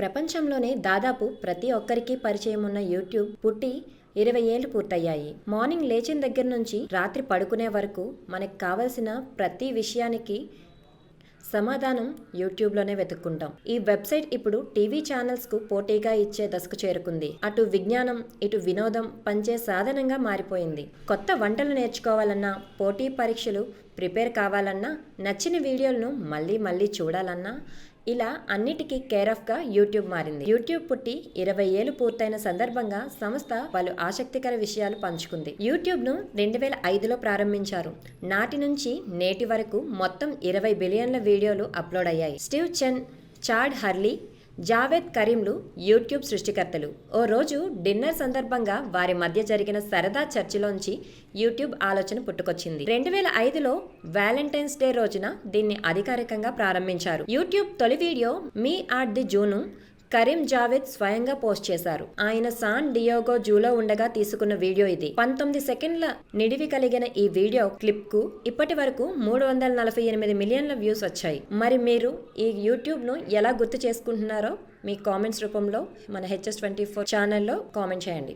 ప్రపంచంలోనే దాదాపు ప్రతి ఒక్కరికి పరిచయం ఉన్న యూట్యూబ్ పుట్టి 20 ఏళ్లు పూర్తయ్యాయి. మార్నింగ్ లేచిన దగ్గర నుంచి రాత్రి పడుకునే వరకు మనకు కావలసిన ప్రతి విషయానికి సమాధానం యూట్యూబ్లోనే వెతుక్కుంటాం. ఈ వెబ్సైట్ ఇప్పుడు టీవీ ఛానల్స్కు పోటీగా ఇచ్చే దశకు చేరుకుంది. అటు విజ్ఞానం, ఇటు వినోదం పంచే సాధనంగా మారిపోయింది. కొత్త వంటలు నేర్చుకోవాలన్నా, పోటీ పరీక్షలు ప్రిపేర్ కావాలన్నా, నచ్చిన వీడియోలను మళ్ళీ మళ్ళీ చూడాలన్నా ఇలా అన్నిటికీ కేర్ ఆఫ్గా యూట్యూబ్ మారింది. యూట్యూబ్ పుట్టి 20 ఏళ్లు పూర్తయిన సందర్భంగా సంస్థ పలు ఆసక్తికర విషయాలు పంచుకుంది. యూట్యూబ్ను 2005లో ప్రారంభించారు. నాటి నుంచి నేటి వరకు మొత్తం 20 బిలియన్ల వీడియోలు అప్లోడ్ అయ్యాయి. స్టీవ్ చెన్, చాడ్ హర్లీ, జావేద్ కరీంలు యూట్యూబ్ సృష్టికర్తలు. ఓ రోజు డిన్నర్ సందర్భంగా వారి మధ్య జరిగిన సరదా చర్చలోంచి యూట్యూబ్ ఆలోచన పుట్టుకొచ్చింది. 2005లో వ్యాలంటైన్స్ డే రోజున దీన్ని అధికారికంగా ప్రారంభించారు. యూట్యూబ్ తొలి వీడియో మీ ఆట్ ది జూను కరీం జావేద్ స్వయంగా పోస్ట్ చేశారు. ఆయన సాన్ డియోగో జూలో ఉండగా తీసుకున్న వీడియో ఇది. 19 సెకండ్ల నిడివి కలిగిన ఈ వీడియో క్లిప్ కు ఇప్పటి వరకు 348 మిలియన్ల వ్యూస్ వచ్చాయి. మరి మీరు ఈ యూట్యూబ్ ను ఎలా గుర్తు చేసుకుంటున్నారో మీ కామెంట్స్ రూపంలో మన HS24 ఛానల్లో కామెంట్ చేయండి.